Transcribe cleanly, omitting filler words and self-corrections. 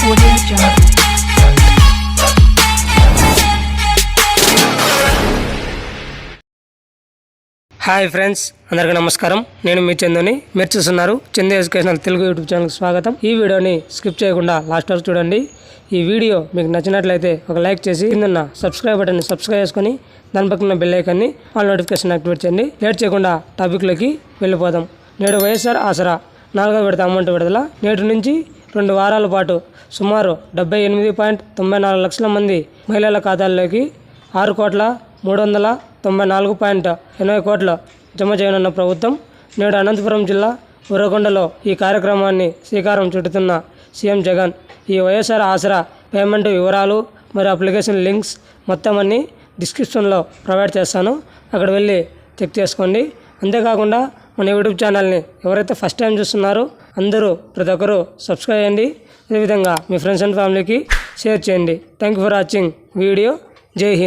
Audio Jungle. Hi friends, అందరికీ నమస్కారం. నేను మీ చందుని. మీరు చూస్తున్నారు చందు ఎడ్యుకేషనల్ తెలుగు యూట్యూబ్ ఛానల్కి స్వాగతం. ఈ వీడియోని స్కిప్ చేయకుండా లాస్ట్ వరకు చూడండి. ఈ వీడియో మీకు నచ్చినట్లయితే ఒక లైక్ చేసి కింద సబ్స్క్రైబ్ బటన్ని సబ్స్క్రైబ్ చేసుకొని దాని పక్కన బెల్ ఐకాన్ని ఆల్ నోటిఫికేషన్ యాక్టివేట్ చేయండి. లేట్ చేయకుండా టాపిక్లోకి వెళ్ళిపోదాం. నేడు వైఎస్ఆర్ ఆసరా 4వ విడత అమౌంట్ విడుదల. నేటి నుంచి 2 వారాల పాటు సుమారు 78.94 లక్షల మంది మహిళల ఖాతాల్లోకి 6,394.80 కోట్లు జమ చేయనున్న ప్రభుత్వం. నేడు అనంతపురం జిల్లా ఉరవకొండలో ఈ కార్యక్రమాన్ని శ్రీకారం చుట్టుతున్న సీఎం జగన్ ఈ వైఎస్ఆర్ ఆసరా పేమెంట్ వివరాలు మరియు అప్లికేషన్ లింక్స్ మొత్తం అన్ని డిస్క్రిప్షన్లో ప్రొవైడ్ చేస్తాను. అక్కడ వెళ్ళి చెక్ చేసుకోండి. అంతేకాకుండా మన యూట్యూబ్ ఛానల్ని ఎవరైతే ఫస్ట్ టైం చూస్తున్నారో అందరూ ప్రతి ఒక్కరూ సబ్స్క్రైబ్ చేయండి. అదేవిధంగా మీ ఫ్రెండ్స్ అండ్ ఫ్యామిలీకి షేర్ చేయండి. Thank you for watching video. జై హింద్.